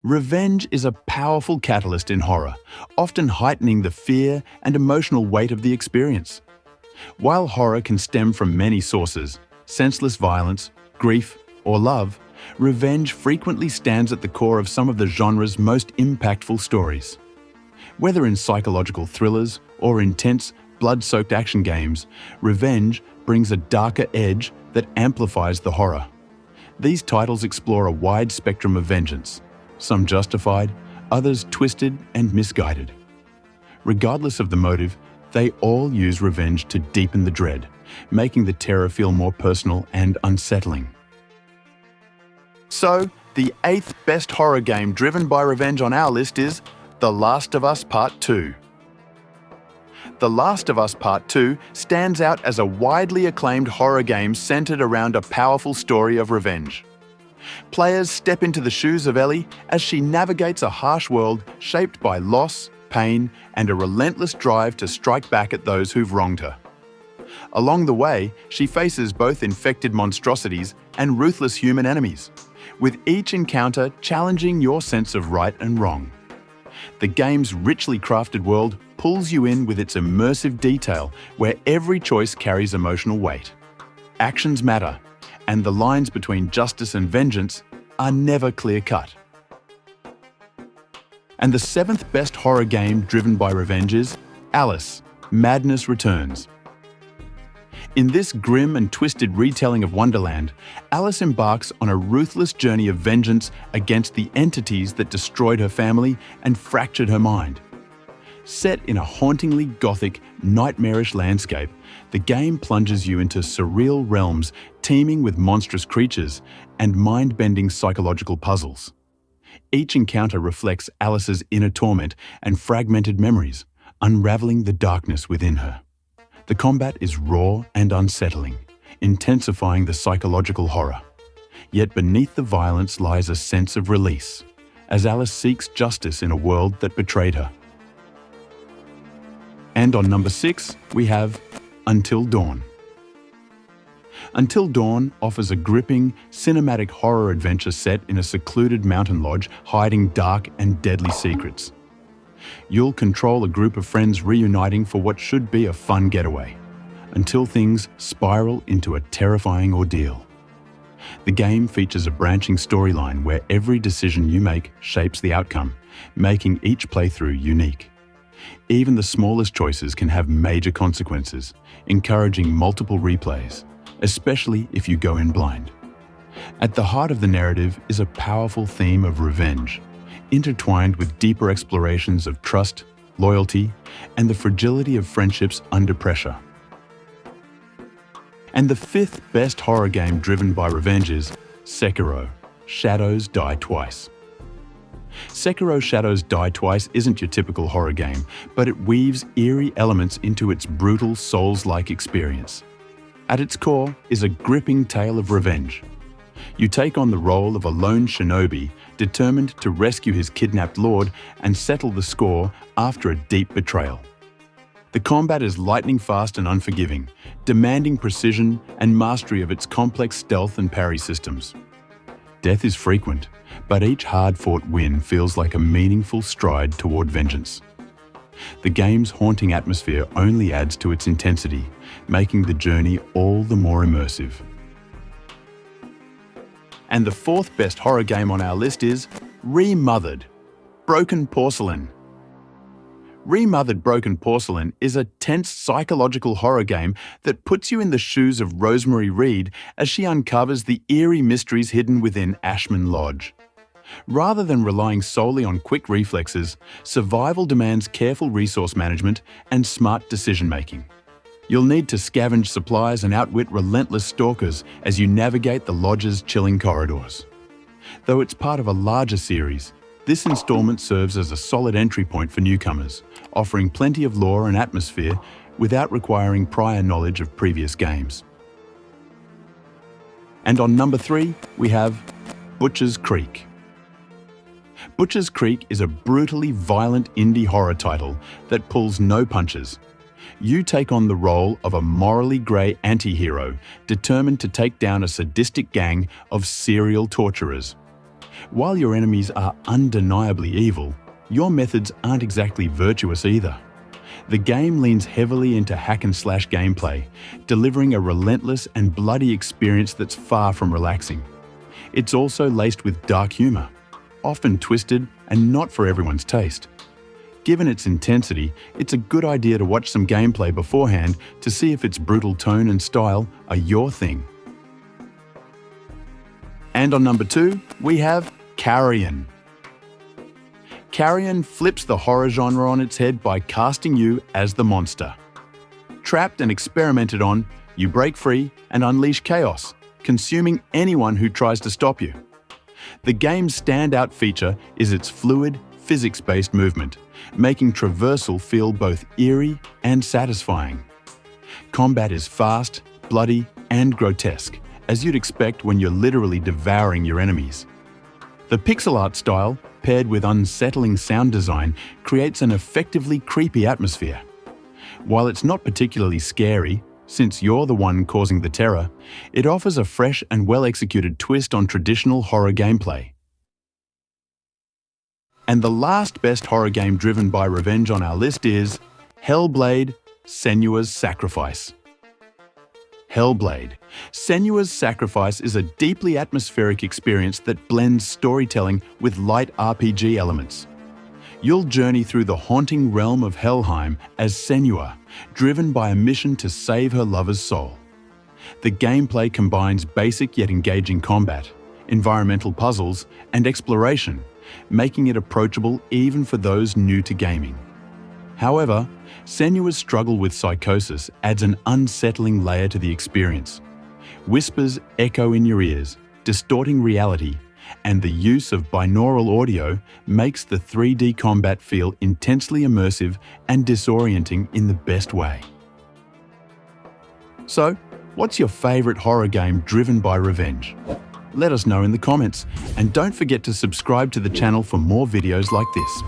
Revenge is a powerful catalyst in horror, often heightening the fear and emotional weight of the experience. While horror can stem from many sources, senseless violence, grief, or love, revenge frequently stands at the core of some of the genre's most impactful stories. Whether in psychological thrillers or intense, blood-soaked action games, revenge brings a darker edge that amplifies the horror. These titles explore a wide spectrum of vengeance, some justified, others twisted and misguided. Regardless of the motive, they all use revenge to deepen the dread, making the terror feel more personal and unsettling. So, the 8th best horror game driven by revenge on our list is The Last of Us Part 2. The Last of Us Part 2 stands out as a widely acclaimed horror game centered around a powerful story of revenge. Players step into the shoes of Ellie as she navigates a harsh world shaped by loss, pain, and a relentless drive to strike back at those who've wronged her. Along the way, she faces both infected monstrosities and ruthless human enemies, with each encounter challenging your sense of right and wrong. The game's richly crafted world pulls you in with its immersive detail, where every choice carries emotional weight. Actions matter, and the lines between justice and vengeance are never clear-cut. And the 7th best horror game driven by revenge is Alice: Madness Returns. In this grim and twisted retelling of Wonderland, Alice embarks on a ruthless journey of vengeance against the entities that destroyed her family and fractured her mind. Set in a hauntingly gothic, nightmarish landscape, the game plunges you into surreal realms teeming with monstrous creatures and mind-bending psychological puzzles. Each encounter reflects Alice's inner torment and fragmented memories, unraveling the darkness within her. The combat is raw and unsettling, intensifying the psychological horror. Yet beneath the violence lies a sense of release, as Alice seeks justice in a world that betrayed her. And on number 6, we have Until Dawn. Until Dawn offers a gripping, cinematic horror adventure set in a secluded mountain lodge hiding dark and deadly secrets. You'll control a group of friends reuniting for what should be a fun getaway, until things spiral into a terrifying ordeal. The game features a branching storyline where every decision you make shapes the outcome, making each playthrough unique. Even the smallest choices can have major consequences, encouraging multiple replays, especially if you go in blind. At the heart of the narrative is a powerful theme of revenge, intertwined with deeper explorations of trust, loyalty, and the fragility of friendships under pressure. And the 5th best horror game driven by revenge is Sekiro: Shadows Die Twice. Sekiro: Shadows Die Twice isn't your typical horror game, but it weaves eerie elements into its brutal, Souls-like experience. At its core is a gripping tale of revenge. You take on the role of a lone shinobi determined to rescue his kidnapped lord and settle the score after a deep betrayal. The combat is lightning fast and unforgiving, demanding precision and mastery of its complex stealth and parry systems. Death is frequent, but each hard-fought win feels like a meaningful stride toward vengeance. The game's haunting atmosphere only adds to its intensity, making the journey all the more immersive. And the 4th best horror game on our list is Remothered: Broken Porcelain. Remothered: Broken Porcelain is a tense psychological horror game that puts you in the shoes of Rosemary Reed as she uncovers the eerie mysteries hidden within Ashman Lodge. Rather than relying solely on quick reflexes, survival demands careful resource management and smart decision-making. You'll need to scavenge supplies and outwit relentless stalkers as you navigate the lodge's chilling corridors. Though it's part of a larger series, this installment serves as a solid entry point for newcomers, offering plenty of lore and atmosphere without requiring prior knowledge of previous games. And on number 3, we have Butcher's Creek. Butcher's Creek is a brutally violent indie horror title that pulls no punches. You take on the role of a morally grey anti-hero determined to take down a sadistic gang of serial torturers. While your enemies are undeniably evil, your methods aren't exactly virtuous either. The game leans heavily into hack-and-slash gameplay, delivering a relentless and bloody experience that's far from relaxing. It's also laced with dark humor, often twisted and not for everyone's taste. Given its intensity, it's a good idea to watch some gameplay beforehand to see if its brutal tone and style are your thing. And on number 2, we have Carrion. Carrion flips the horror genre on its head by casting you as the monster. Trapped and experimented on, you break free and unleash chaos, consuming anyone who tries to stop you. The game's standout feature is its fluid, physics-based movement, making traversal feel both eerie and satisfying. Combat is fast, bloody, and grotesque, as you'd expect when you're literally devouring your enemies. The pixel art style, paired with unsettling sound design, creates an effectively creepy atmosphere. While it's not particularly scary, since you're the one causing the terror, it offers a fresh and well-executed twist on traditional horror gameplay. And the last best horror game driven by revenge on our list is Hellblade: Senua's Sacrifice. Hellblade: Senua's Sacrifice is a deeply atmospheric experience that blends storytelling with light RPG elements. You'll journey through the haunting realm of Helheim as Senua, driven by a mission to save her lover's soul. The gameplay combines basic yet engaging combat, environmental puzzles, and exploration, making it approachable even for those new to gaming. However, Senua's struggle with psychosis adds an unsettling layer to the experience. Whispers echo in your ears, distorting reality, and the use of binaural audio makes the 3D combat feel intensely immersive and disorienting in the best way. So, what's your favorite horror game driven by revenge? Let us know in the comments, and don't forget to subscribe to the channel for more videos like this.